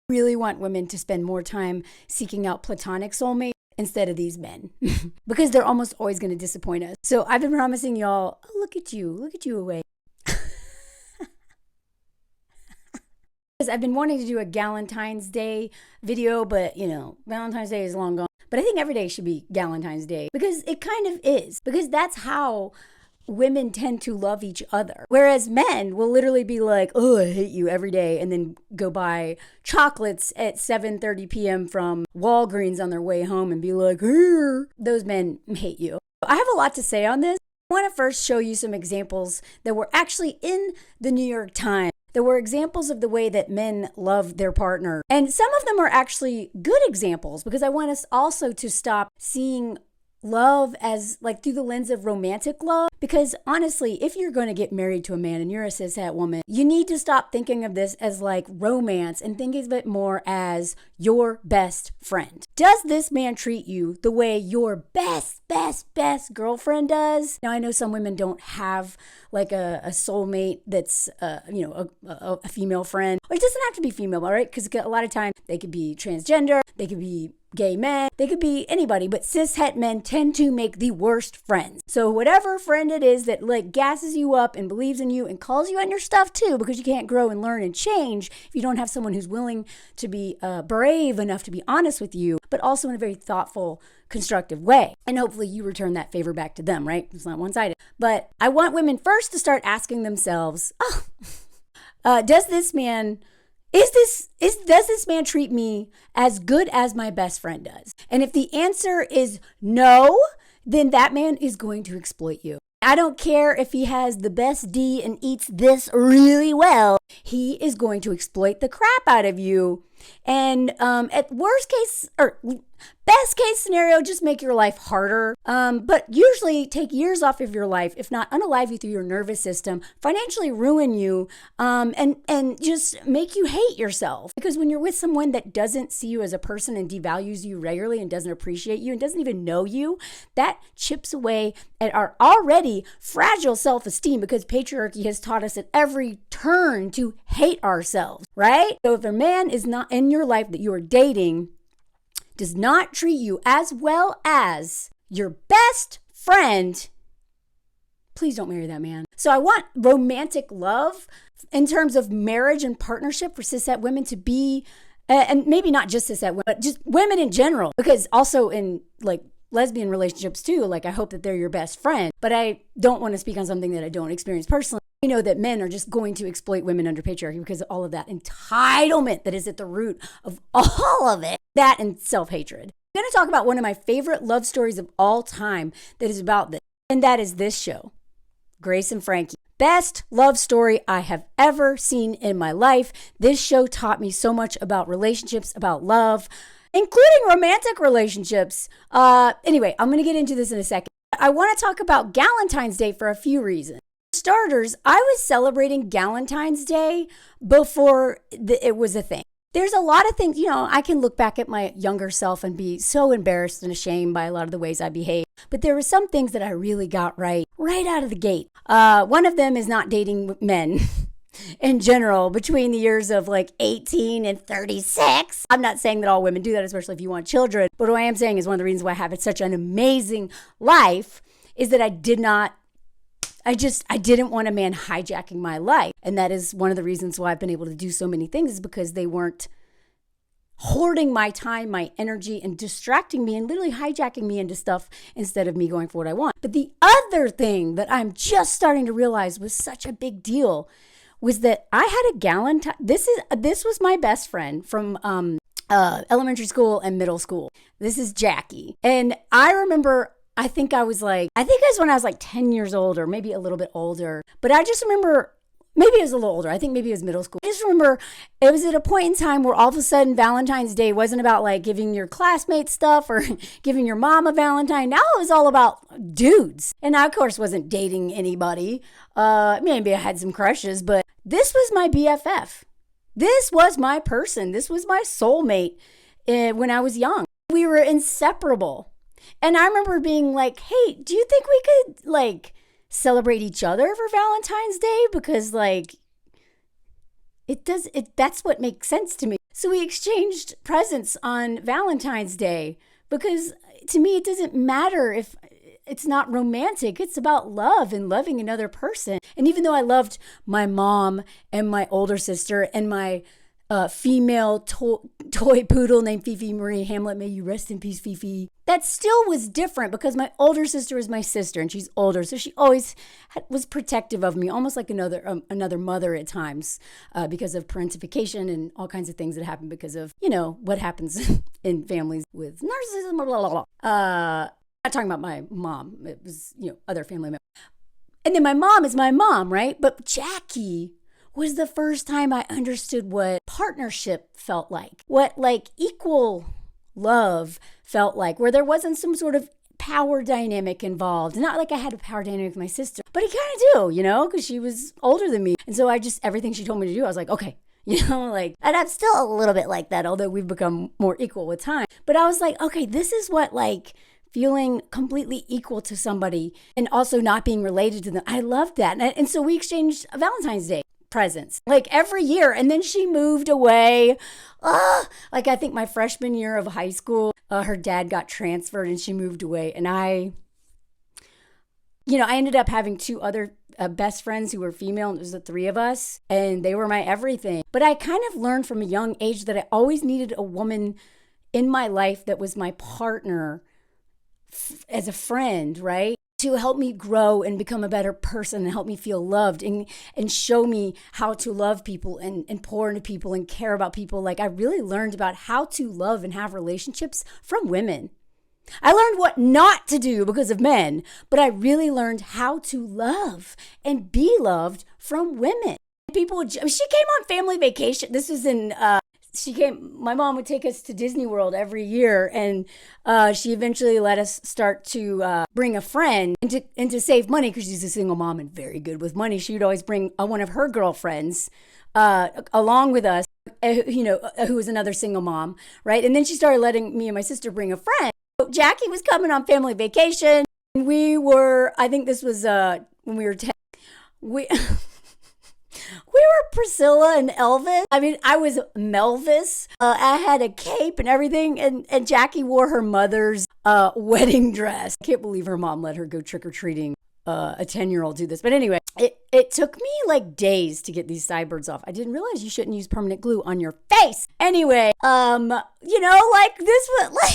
Really want women to spend more time seeking out platonic soulmates instead of these men because they're almost always going to disappoint us. So I've been promising y'all, oh, look at you away. I've been wanting to do a Valentine's Day video, but Valentine's Day is long gone. But I think every day should be Valentine's Day because it kind of is, because that's how women tend to love each other. Whereas men will literally be like, oh, I hate you every day, and then go buy chocolates at 7:30 p.m. from Walgreens on their way home and be like, here. Those men hate you. I have a lot to say on this. I want to first show you some examples that were actually in the New York Times. There were examples of the way that men love their partner. And some of them are actually good examples because I want us also to stop seeing love as like through the lens of romantic love. Because honestly, if you're going to get married to a man and you're a cishet woman, you need to stop thinking of this as like romance and think of it more as your best friend. Does this man treat you the way your best girlfriend does? Now, I know some women don't have like a soulmate that's, a female friend. Or it doesn't have to be female, all right? Because a lot of times they could be transgender, they could be gay men, they could be anybody, but cishet men tend to make the worst friends. So whatever friend it is that like gasses you up and believes in you and calls you on your stuff too, because you can't grow and learn and change if you don't have someone who's willing to be brave enough to be honest with you, but also in a very thoughtful, constructive way. And hopefully you return that favor back to them, right? It's not one-sided. But I want women first to start asking themselves, does this man treat me as good as my best friend does? And if the answer is no, then that man is going to exploit you. I don't care if he has the best D and eats this really well. He is going to exploit the crap out of you. And at best case scenario, just make your life harder. But usually take years off of your life, if not unalive you through your nervous system, financially ruin you, and just make you hate yourself. Because when you're with someone that doesn't see you as a person and devalues you regularly and doesn't appreciate you and doesn't even know you, that chips away at our already fragile self-esteem, because patriarchy has taught us at every turn to hate ourselves, right? So if a man is not in your life that you are dating, does not treat you as well as your best friend, please don't marry that man. So I want romantic love in terms of marriage and partnership for cishet women to be, and maybe not just cishet women, but just women in general, because also in like lesbian relationships too, like I hope that they're your best friend, but I don't want to speak on something that I don't experience personally. I know that men are just going to exploit women under patriarchy because of all of that entitlement that is at the root of all of it. That and self-hatred. I'm going to talk about one of my favorite love stories of all time that is about this, and that is this show, Grace and Frankie. Best love story I have ever seen in my life. This show taught me so much about relationships, about love, including romantic relationships. Anyway, I'm going to get into this in a second. I want to talk about Valentine's Day for a few reasons. Starters, I was celebrating Valentine's Day before it was a thing. There's a lot of things, I can look back at my younger self and be so embarrassed and ashamed by a lot of the ways I behaved. But there were some things that I really got right out of the gate. One of them is not dating men in general between the years of like 18 and 36. I'm not saying that all women do that, especially if you want children. But what I am saying is one of the reasons why I have such an amazing life is that I didn't want a man hijacking my life. And that is one of the reasons why I've been able to do so many things, is because they weren't hoarding my time, my energy, and distracting me and literally hijacking me into stuff instead of me going for what I want. But the other thing that I'm just starting to realize was such a big deal was that I had a Valentine. This was my best friend from elementary school and middle school. This is Jackie. And I remember I think it was when I was like 10 years old or maybe a little bit older. But I just remember, maybe it was a little older. I think maybe it was middle school. I just remember it was at a point in time where all of a sudden Valentine's Day wasn't about like giving your classmates stuff or giving your mom a Valentine. Now it was all about dudes. And I, of course, wasn't dating anybody. Maybe I had some crushes, but this was my BFF. This was my person. This was my soulmate when I was young. We were inseparable. And I remember being like, hey, do you think we could like celebrate each other for Valentine's Day? Because like, That's what makes sense to me. So we exchanged presents on Valentine's Day because to me, it doesn't matter if it's not romantic. It's about love and loving another person. And even though I loved my mom and my older sister and my female toy poodle named Fifi Marie Hamlet, may you rest in peace, Fifi. That still was different because my older sister is my sister and she's older. So she always was protective of me, almost like another mother at times because of parentification and all kinds of things that happen because of, what happens in families with narcissism, blah, blah, blah. Not talking about my mom. It was, other family members. And then my mom is my mom, right? But Jackie was the first time I understood what partnership felt like, what like equal love felt like, where there wasn't some sort of power dynamic involved. Not like I had a power dynamic with my sister, but I kind of do, because she was older than me. And so everything she told me to do, I was like, okay, and I'm still a little bit like that, although we've become more equal with time. But I was like, okay, this is what feeling completely equal to somebody and also not being related to them. I loved that. And so we exchanged Valentine's Day presents every year. And then she moved away. I think my freshman year of high school, her dad got transferred and she moved away. And I ended up having two other best friends who were female, and it was the three of us, and they were my everything. But I kind of learned from a young age that I always needed a woman in my life that was my partner as a friend, right? To help me grow and become a better person and help me feel loved and show me how to love people and pour into people and care about people. I really learned about how to love and have relationships from women. I learned what not to do because of men, but I really learned how to love and be loved from women. She came on family vacation. This was my mom would take us to Disney World every year, and she eventually let us start to bring a friend and to save money because she's a single mom and very good with money. She would always bring one of her girlfriends along with us, who was another single mom, right? And then she started letting me and my sister bring a friend. So Jackie was coming on family vacation, and I think this was when we were 10. We were Priscilla and Elvis. I was Melvis. I had a cape and everything, and Jackie wore her mother's wedding dress. I can't believe her mom let her go trick-or-treating. A 10-year-old do this. But anyway, it took me days to get these sideburns off. I didn't realize you shouldn't use permanent glue on your face. Anyway, this was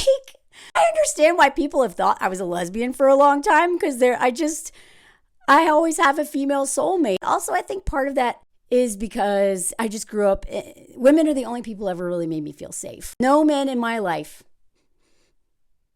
I understand why people have thought I was a lesbian for a long time because I always have a female soulmate. Also, I think part of that is because I just grew up, women are the only people ever really made me feel safe. No men in my life,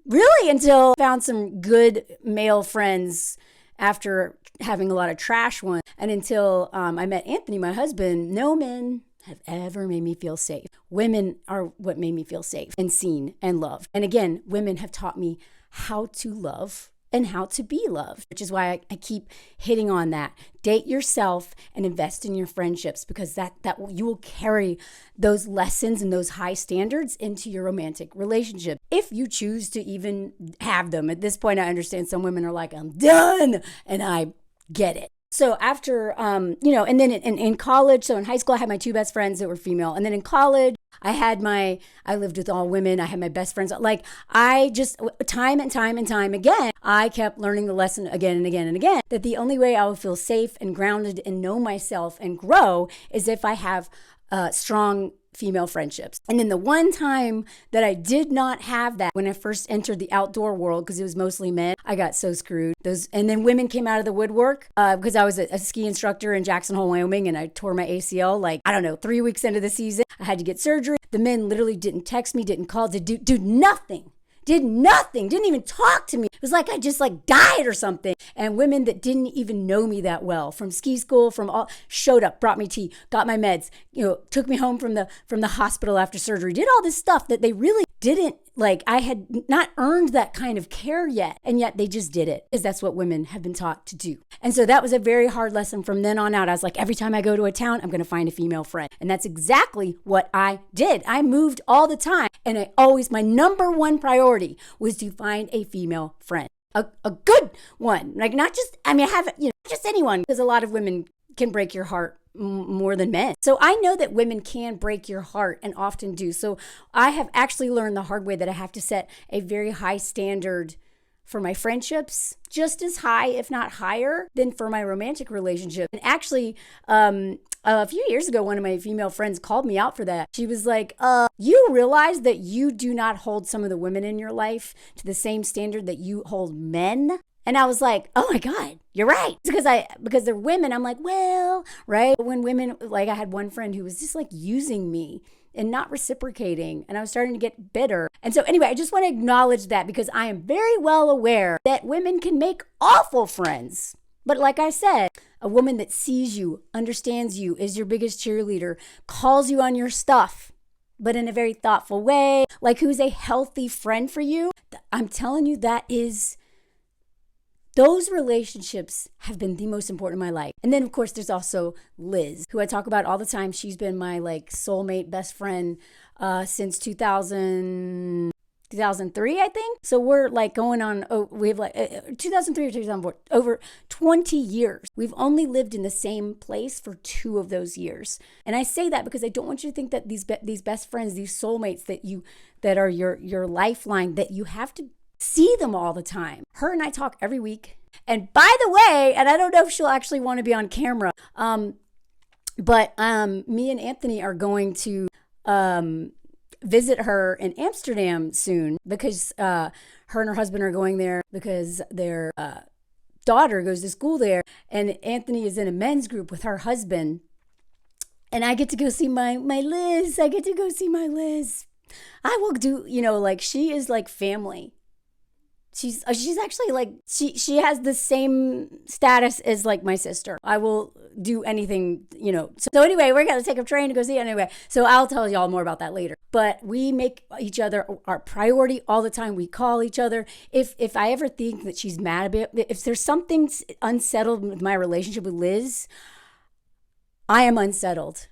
really, until I found some good male friends after having a lot of trash ones. And until I met Anthony, my husband, no men have ever made me feel safe. Women are what made me feel safe and seen and loved. And again, women have taught me how to love and how to be loved, which is why I keep hitting on that. Date yourself and invest in your friendships because that you will carry those lessons and those high standards into your romantic relationship if you choose to even have them. At this point, I understand some women are like, I'm done, and I get it. So after, and then in college, so in high school, I had my two best friends that were female. And then in college, I lived with all women. I had my best friends. I just, time and time again, I kept learning the lesson again and again and again, that the only way I will feel safe and grounded and know myself and grow is if I have strong female friendships. And then the one time that I did not have that, when I first entered the outdoor world, because it was mostly men, I got so screwed. And then women came out of the woodwork because I was a ski instructor in Jackson Hole, Wyoming, and I tore my ACL 3 weeks into the season. I had to get surgery. The men literally didn't text me, didn't call, did nothing. Did nothing, didn't even talk to me. It was like I just died or something. And women that didn't even know me that well from ski school, showed up, brought me tea, got my meds, took me home from the hospital after surgery, did all this stuff that they really didn't, I had not earned that kind of care yet. And yet they just did it because that's what women have been taught to do. And so that was a very hard lesson from then on out. I was like, every time I go to a town, I'm going to find a female friend. And that's exactly what I did. I moved all the time. And my number one priority was to find a female friend, a good one. Not just anyone, because a lot of women can break your heart more than men. So I know that women can break your heart and often do. So I have actually learned the hard way that I have to set a very high standard for my friendships, just as high, if not higher, than for my romantic relationship. And actually, a few years ago, one of my female friends called me out for that. She was like, you realize that you do not hold some of the women in your life to the same standard that you hold men? And I was like, oh my God, you're right. It's because they're women. I'm like, well, right. When women, like I had one friend who was just like using me and not reciprocating. And I was starting to get bitter. And so anyway, I just want to acknowledge that because I am very well aware that women can make awful friends. But like I said, a woman that sees you, understands you, is your biggest cheerleader, calls you on your stuff, but in a very thoughtful way, like who's a healthy friend for you. I'm telling you, those relationships have been the most important in my life. And then, of course, there's also Liz, who I talk about all the time. She's been my like soulmate best friend since 2003, I think. So we're like going on, we have like 2003 or 2004, over 20 years. We've only lived in the same place for 2 of those years. And I say that because I don't want you to think that these best friends, these soulmates that are your lifeline, that you have to see them all the time. Her and I talk every week. And by the way, and I don't know if she'll actually want to be on camera, but me and Anthony are going to visit her in Amsterdam soon because her and her husband are going there because their daughter goes to school there. And Anthony is in a men's group with her husband. And I get to go see my Liz. I get to go see my Liz. I will do, like she is like family. She's actually like, she has the same status as like my sister. I will do anything, So anyway, we're going to take a train to go see it anyway. So I'll tell y'all more about that later. But we make each other our priority all the time. We call each other. If I ever think that she's mad about it, if there's something unsettled with my relationship with Liz, I am unsettled.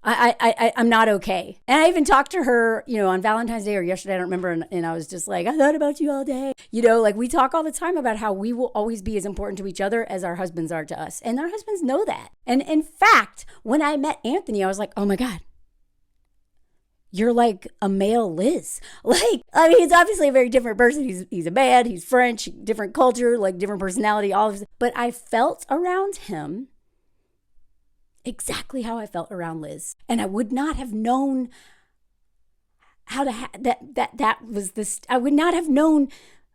I'm not okay. And I even talked to her, on Valentine's Day or yesterday, I don't remember. And I was just like, I thought about you all day. Like we talk all the time about how we will always be as important to each other as our husbands are to us. And our husbands know that. And in fact, when I met Anthony, I was like, oh my God, you're like a male Liz. He's obviously a very different person. He's a man, he's French, different culture, like different personality, all of this. But I felt around him exactly how I felt around Liz. And I would not have known how to I would not have known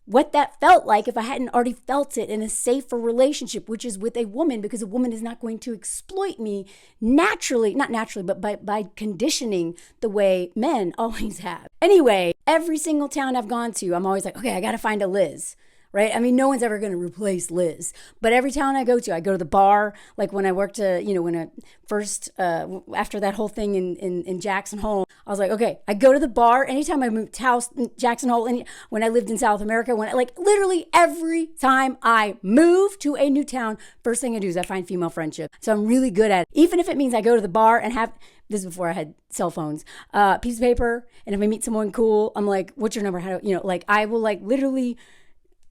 what that felt like if I hadn't already felt it in a safer relationship, which is with a woman, because a woman is not going to exploit me not naturally, but by conditioning the way men always have. Anyway, every single town I've gone to, I'm always like, okay, I got to find a Liz. Right? I mean, no one's ever going to replace Liz. But every town I go to the bar. Like when I worked, when I first, after that whole thing in Jackson Hole, I was like, okay, I go to the bar. Anytime I moved house in Jackson Hole, when I lived in South America, literally every time I move to a new town, first thing I do is I find female friendship. So I'm really good at it. Even if it means I go to the bar and have, this is before I had cell phones, piece of paper. And if I meet someone cool, I'm like, what's your number? How do, I will literally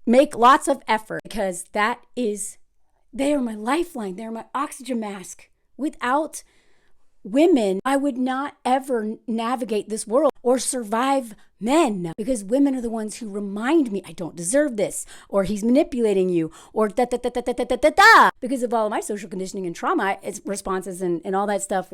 make lots of effort because they are my lifeline. They're my oxygen mask. Without women, I would not ever navigate this world or survive men, because women are the ones who remind me I don't deserve this, or he's manipulating you, or because of all of my social conditioning and trauma, it's responses and all that stuff.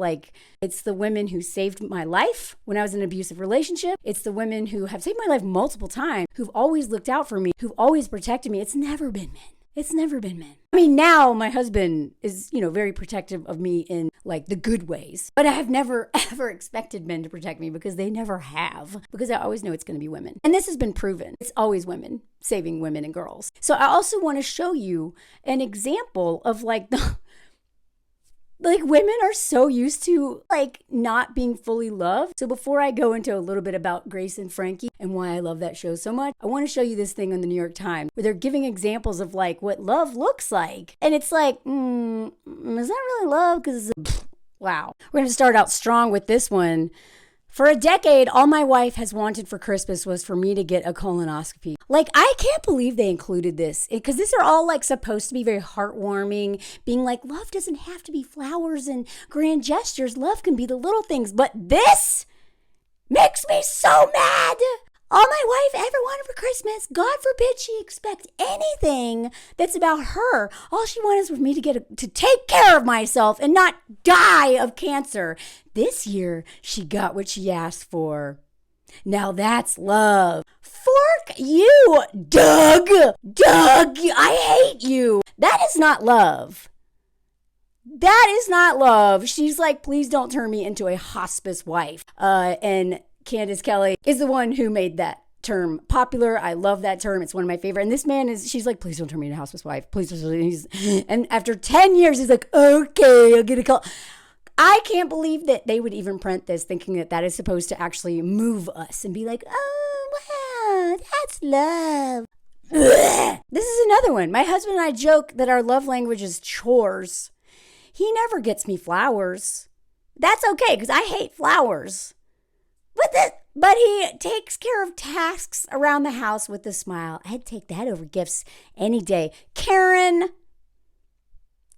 It's the women who saved my life when I was in an abusive relationship. It's the women who have saved my life multiple times, who've always looked out for me, who've always protected me. It's never been men. It's never been men. I mean, now my husband is, very protective of me in the good ways. But I have never, ever expected men to protect me because they never have. Because I always know it's going to be women. And this has been proven. It's always women saving women and girls. So I also want to show you an example of women are so used to not being fully loved. So before I go into a little bit about Grace and Frankie and why I love that show so much, I want to show you this thing on the New York Times where they're giving examples of what love looks like. And it's is that really love? Because wow. We're going to start out strong with this one. For a decade, all my wife has wanted for Christmas was for me to get a colonoscopy. Like, I can't believe they included this, because these are all like supposed to be very heartwarming, being like, love doesn't have to be flowers and grand gestures. Love can be the little things. But this makes me so mad. All my wife ever wanted for Christmas, God forbid she expect anything that's about her. All she wanted was for me to take care of myself and not die of cancer. This year, she got what she asked for. Now that's love. Fork you, Doug. Doug, I hate you. That is not love. That is not love. She's like, please don't turn me into a hospice wife. And Candace Kelly is the one who made that term popular. I love that term. It's one of my favorite. And this man she's like, please don't turn me into a hospice wife. Please don't. And after 10 years, he's like, okay, I'll get a call. I can't believe that they would even print this thinking that is supposed to actually move us and be like, oh, wow, that's love. Ugh. This is another one. My husband and I joke that our love language is chores. He never gets me flowers. That's okay, because I hate flowers. But he takes care of tasks around the house with a smile. I'd take that over gifts any day. Karen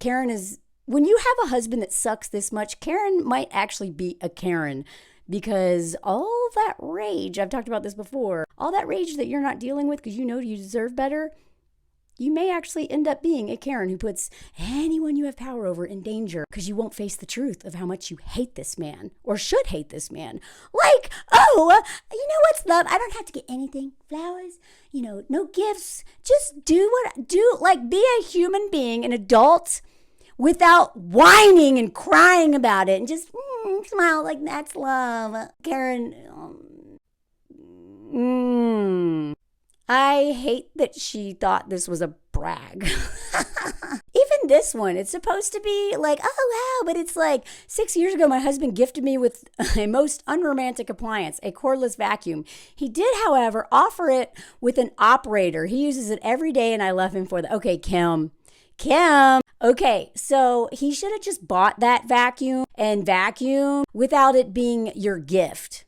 is, when you have a husband that sucks this much, Karen might actually be a Karen, because all that rage, I've talked about this before, all that rage that you're not dealing with because you know you deserve better, you may actually end up being a Karen who puts anyone you have power over in danger because you won't face the truth of how much you hate this man or should hate this man. Like, oh, you know what's love? I don't have to get anything. Flowers, no gifts. Just do be a human being, an adult, without whining and crying about it, and just smile like that's love. Karen, I hate that she thought this was a brag. Even this one, it's supposed to be like, oh, wow, but it's like 6 years ago, my husband gifted me with a most unromantic appliance, a cordless vacuum. He did, however, offer it with an operator. He uses it every day, and I love him for that. Okay, Kim. Okay, so he should have just bought that vacuum without it being your gift.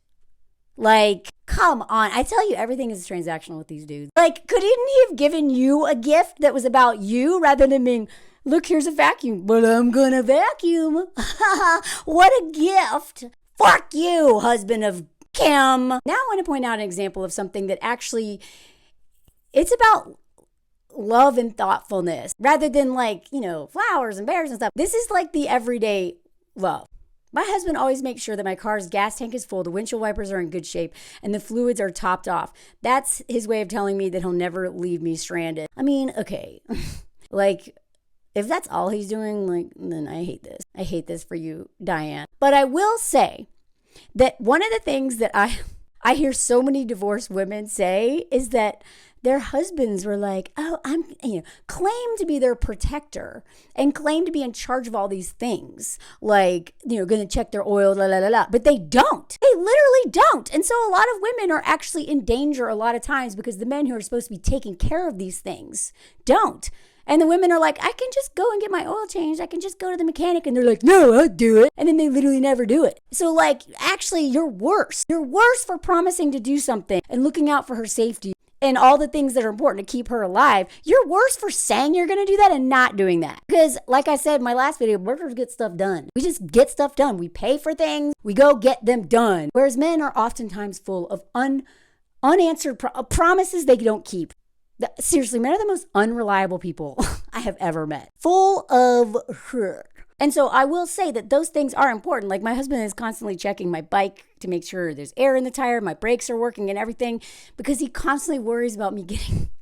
Like, come on. I tell you, everything is transactional with these dudes. Like, couldn't he have given you a gift that was about you rather than being, look, here's a vacuum, but I'm gonna vacuum. What a gift. Fuck you, husband of Kim. Now I want to point out an example of something that actually, it's about love and thoughtfulness rather than like, flowers and bears and stuff. This is like the everyday love. My husband always makes sure that my car's gas tank is full, the windshield wipers are in good shape, and the fluids are topped off. That's his way of telling me that he'll never leave me stranded. I mean, okay. Like, if that's all he's doing, then I hate this. I hate this for you, Diane. But I will say that one of the things that I hear so many divorced women say is that their husbands were like, oh, claim to be their protector and claim to be in charge of all these things. Like, going to check their oil, But they don't. They literally don't. And so a lot of women are actually in danger a lot of times because the men who are supposed to be taking care of these things don't. And the women are like, I can just go and get my oil changed. I can just go to the mechanic. And they're like, no, I'll do it. And then they literally never do it. So actually, you're worse. You're worse for promising to do something and looking out for her safety and all the things that are important to keep her alive. You're worse for saying you're going to do that and not doing that. Because like I said in my last video, workers get stuff done. We just get stuff done. We pay for things. We go get them done. Whereas men are oftentimes full of unanswered promises they don't keep. Seriously, men are the most unreliable people I have ever met. Full of hurt. And so I will say that those things are important. Like my husband is constantly checking my bike to make sure there's air in the tire, my brakes are working and everything, because he constantly worries about me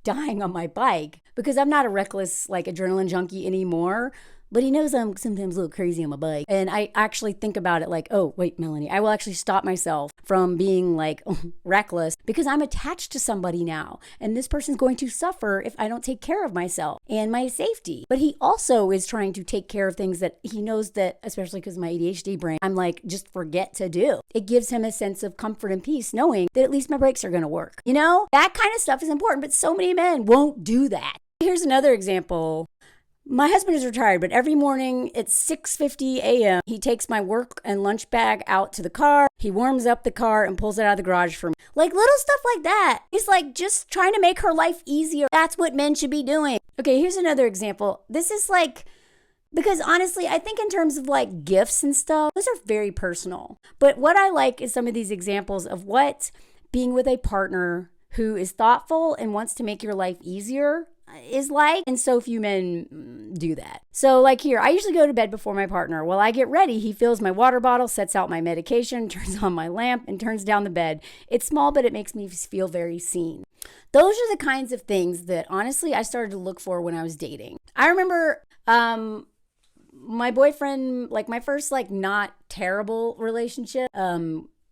dying on my bike, because I'm not a reckless adrenaline junkie anymore. But he knows I'm sometimes a little crazy on my bike. And I actually think about it like, oh, wait, Melanie, I will actually stop myself from being reckless because I'm attached to somebody now. And this person's going to suffer if I don't take care of myself and my safety. But he also is trying to take care of things that he knows that, especially because of my ADHD brain, I'm just forget to do. It gives him a sense of comfort and peace knowing that at least my brakes are going to work. That kind of stuff is important, but so many men won't do that. Here's another example. My husband is retired, but every morning at 6:50 a.m., he takes my work and lunch bag out to the car. He warms up the car and pulls it out of the garage for me. Like little stuff like that. He's like just trying to make her life easier. That's what men should be doing. Okay, here's another example. This is like, because honestly, I think in terms of like gifts and stuff, those are very personal. But what I like is some of these examples of what being with a partner who is thoughtful and wants to make your life easier is like, and so few men do that. So like here, I usually go to bed before my partner. While I get ready, he fills my water bottle, sets out my medication, turns on my lamp, and turns down the bed. It's small, but it makes me feel very seen. Those are the kinds of things that honestly I started to look for when I was dating. I remember my boyfriend, like my first like not terrible relationship,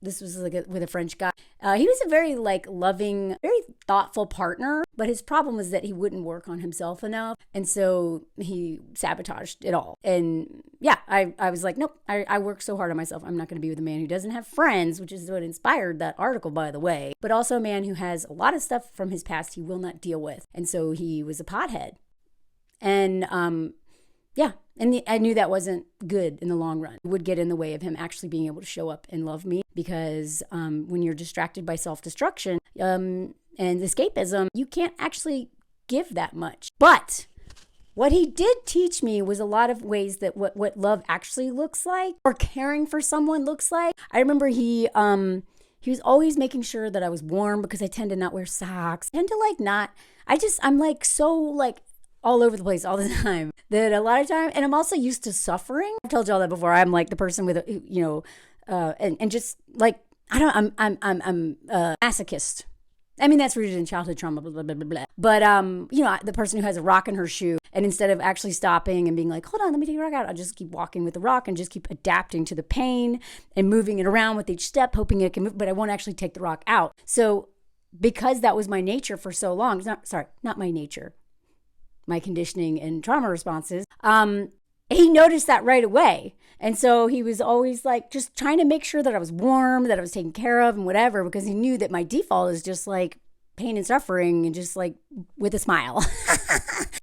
this was like with a French guy. He was a very like loving, very thoughtful partner, but his problem was that he wouldn't work on himself enough. And so he sabotaged it all. And yeah, I was like, nope, I work so hard on myself. I'm not going to be with a man who doesn't have friends, which is what inspired that article, by the way, but also a man who has a lot of stuff from his past he will not deal with. And so he was a pothead. And yeah, and I knew that wasn't good in the long run. It would get in the way of him actually being able to show up and love me because when you're distracted by self-destruction and escapism, you can't actually give that much. But what he did teach me was a lot of ways that what love actually looks like or caring for someone looks like. I remember he was always making sure that I was warm because I tend to not wear socks. I tend to like not, I'm like so like all over the place all the time that a lot of time, and I'm also used to suffering. I've told y'all that before. I'm like the person with, and just like, I'm a masochist. I mean, that's rooted in childhood trauma, blah, blah, blah, blah, blah. But, the person who has a rock in her shoe and instead of actually stopping and being like, hold on, let me take the rock out, I'll just keep walking with the rock and just keep adapting to the pain and moving it around with each step, hoping it can move, but I won't actually take the rock out. So because that was my nature for so long, not my nature, my conditioning and trauma responses, he noticed that right away. And so he was always like just trying to make sure that I was warm, that I was taken care of and whatever, because he knew that my default is just like pain and suffering and just like with a smile.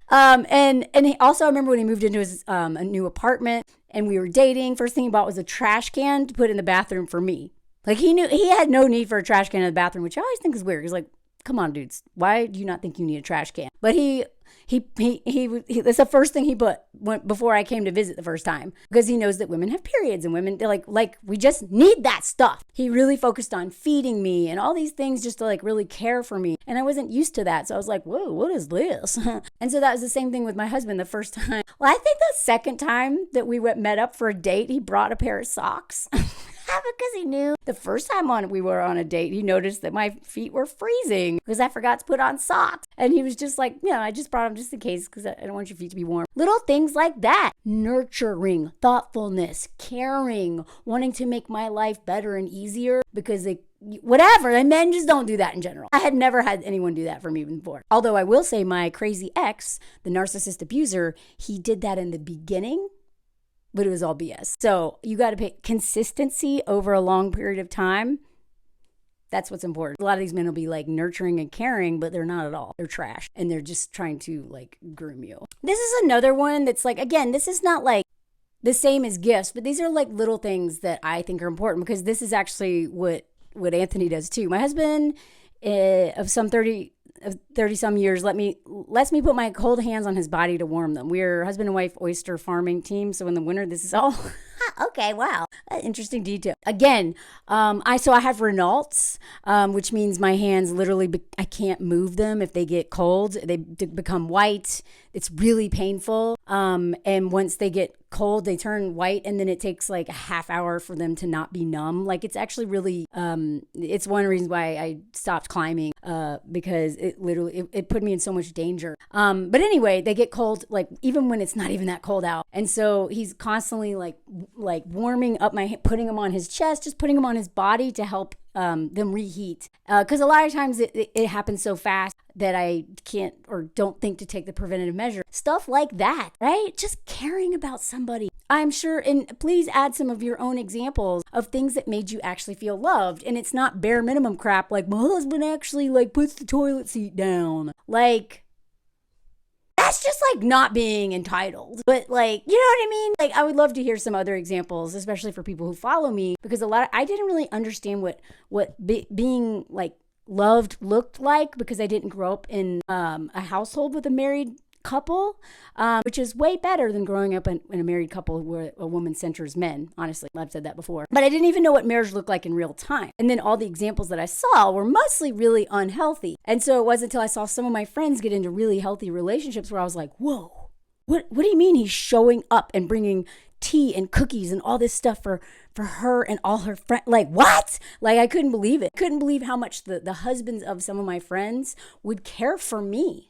And he also, I remember when he moved into his a new apartment and we were dating, first thing he bought was a trash can to put in the bathroom for me. Like he knew he had no need for a trash can in the bathroom, which I always think is weird. He's like, come on, dudes, why do you not think you need a trash can? But he that's the first thing he put before I came to visit the first time, because he knows that women have periods and women, they're like we just need that stuff. He really focused on feeding me and all these things just to like really care for me. And I wasn't used to that. So I was like, whoa, what is this? And so that was the same thing with my husband the first time. Well, I think the second time that we met up for a date, he brought a pair of socks. Because he knew the first time we were on a date, he noticed that my feet were freezing because I forgot to put on socks. And he was just like, I just brought them just in case because I don't want your feet to be warm. Little things like that. Nurturing, thoughtfulness, caring, wanting to make my life better and easier because whatever. And men just don't do that in general. I had never had anyone do that for me before. Although I will say my crazy ex, the narcissist abuser, he did that in the beginning. But it was all BS. So you got to pay consistency over a long period of time. That's what's important. A lot of these men will be like nurturing and caring, but they're not at all. They're trash. And they're just trying to like groom you. This is another one that's like, again, this is not like the same as gifts, but these are like little things that I think are important because this is actually what Anthony does too. My husband of some 30 some years lets me put my cold hands on his body to warm them. We're husband and wife oyster farming team, so in the winter this is all okay. Wow, interesting detail. Again, I have Renaults, which means my hands literally I can't move them if they get cold. They become white. It's really painful. And once they get cold, they turn white, and then it takes like a half hour for them to not be numb. Like it's actually really, it's one reason why I stopped climbing, because it literally, it put me in so much danger. But anyway, they get cold, like even when it's not even that cold out. And so he's constantly like warming up putting them on his chest, just putting them on his body to help them reheat. Because a lot of times it happens so fast that I can't or don't think to take the preventative measure. Stuff like that, right? Just caring about somebody. I'm sure, and please add some of your own examples of things that made you actually feel loved. And it's not bare minimum crap like my husband actually like puts the toilet seat down. Like, that That's just like not being entitled. But like, you know what I mean? Like, I would love to hear some other examples, especially for people who follow me, because I didn't really understand what being like loved looked like, because I didn't grow up in a household with a married couple, which is way better than growing up in a married couple where a woman centers men. Honestly, I've said that before. But I didn't even know what marriage looked like in real time. And then all the examples that I saw were mostly really unhealthy. And so it wasn't until I saw some of my friends get into really healthy relationships where I was like, whoa, what do you mean he's showing up and bringing tea and cookies and all this stuff for her and all her friends? Like, what? Like, I couldn't believe it. Couldn't believe how much the husbands of some of my friends would care for me,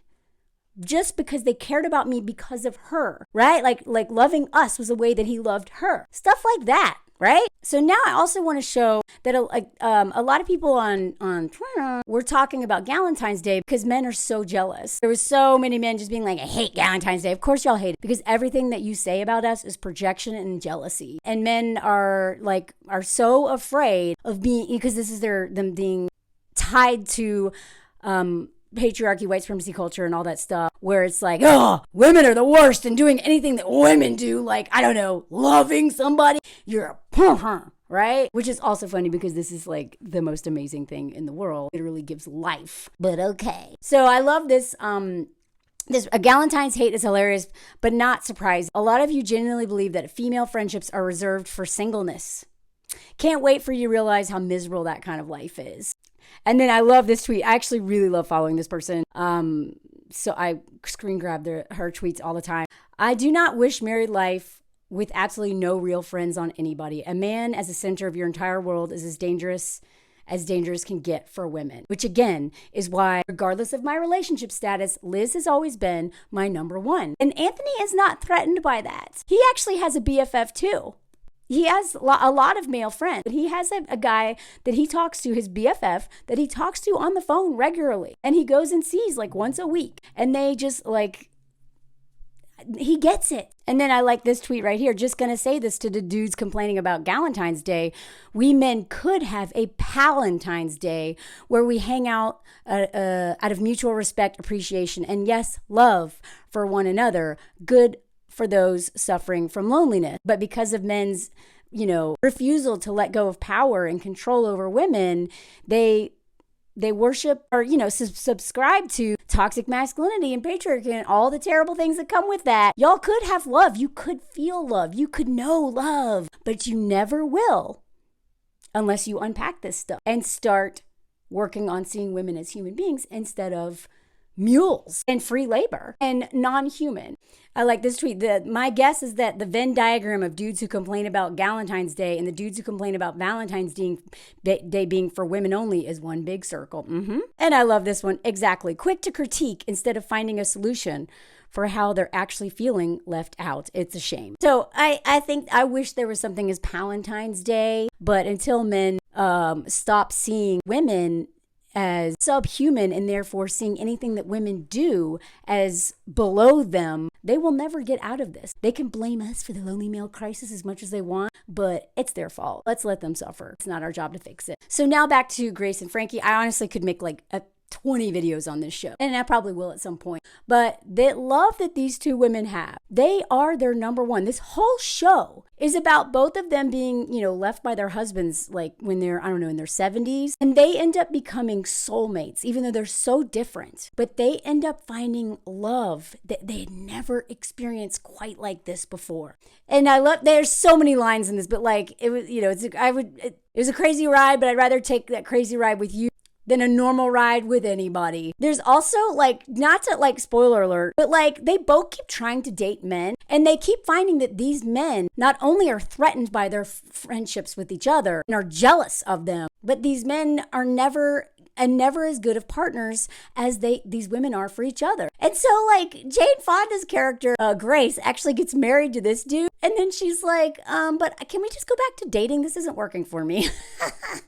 just because they cared about me because of her, right? Like loving us was a way that he loved her. Stuff like that, right? So now I also want to show that a lot of people on Twitter were talking about Valentine's Day because men are so jealous. There was so many men just being like, I hate Valentine's Day. Of course y'all hate it, because everything that you say about us is projection and jealousy. And men are so afraid of being, because this is them being tied to patriarchy, white supremacy culture, and all that stuff, where it's like, oh, women are the worst and doing anything that women do, like, I don't know, loving somebody, you're a pum-pum, right? Which is also funny because this is like the most amazing thing in the world. It literally gives life, but okay. So I love this. A Valentine's hate is hilarious, but not surprising. A lot of you genuinely believe that female friendships are reserved for singleness. Can't wait for you to realize how miserable that kind of life is. And then I love this tweet. I actually really love following this person. So I screen grab her tweets all the time. I do not wish married life with absolutely no real friends on anybody. A man as the center of your entire world is as dangerous can get for women, which again is why, regardless of my relationship status, Liz has always been my number one. And Anthony is not threatened by that. He actually has a BFF too. He has a lot of male friends, but he has a guy that he talks to, his BFF, that he talks to on the phone regularly. And he goes and sees like once a week. And they just like, he gets it. And then I like this tweet right here. Just going to say this to the dudes complaining about Valentine's Day. We men could have a Palentine's Day where we hang out out of mutual respect, appreciation, and yes, love for one another. Good for those suffering from loneliness. But because of men's, refusal to let go of power and control over women, they worship or, subscribe to toxic masculinity and patriarchy and all the terrible things that come with that. Y'all could have love. You could feel love. You could know love, but you never will unless you unpack this stuff and start working on seeing women as human beings instead of mules and free labor and non-human. I like this tweet. My guess is that the Venn diagram of dudes who complain about Valentine's Day and the dudes who complain about Valentine's Day being for women only is one big circle. And I love this one. Exactly. Quick to critique instead of finding a solution for how they're actually feeling left out. It's a shame. So I wish there was something as Palentine's Day, but until men stop seeing women as subhuman and therefore seeing anything that women do as below them, they will never get out of this. They can blame us for the lonely male crisis as much as they want, but it's their fault. Let's let them suffer. It's not our job to fix it. So now back to Grace and Frankie. I honestly could make like 20 videos on this show, and I probably will at some point. But the love that these two women have, they are their number one. This whole show is about both of them being, left by their husbands, like when they're, in their 70s, and they end up becoming soulmates, even though they're so different. But they end up finding love that they had never experienced quite like this before. And there's so many lines in this, but like it was, it was a crazy ride, but I'd rather take that crazy ride with you than a normal ride with anybody. There's also not to spoiler alert, but they both keep trying to date men, and they keep finding that these men not only are threatened by their friendships with each other and are jealous of them, but these men are never as good of partners as these women are for each other. And so Jane Fonda's character, Grace, actually gets married to this dude. And then she's like, but can we just go back to dating? This isn't working for me.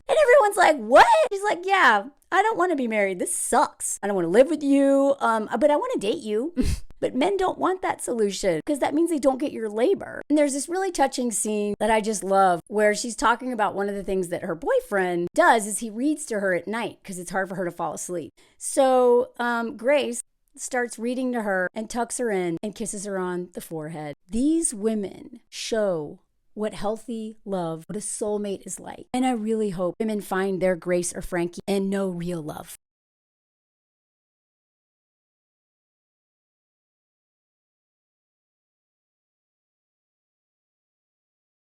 And everyone's like, what? She's like, yeah, I don't want to be married. This sucks. I don't want to live with you. But I want to date you. But men don't want that solution because that means they don't get your labor. And there's this really touching scene that I just love where she's talking about one of the things that her boyfriend does is he reads to her at night because it's hard for her to fall asleep. So Grace starts reading to her and tucks her in and kisses her on the forehead. These women show what healthy love, what a soulmate is like. And I really hope women find their Grace or Frankie and know real love.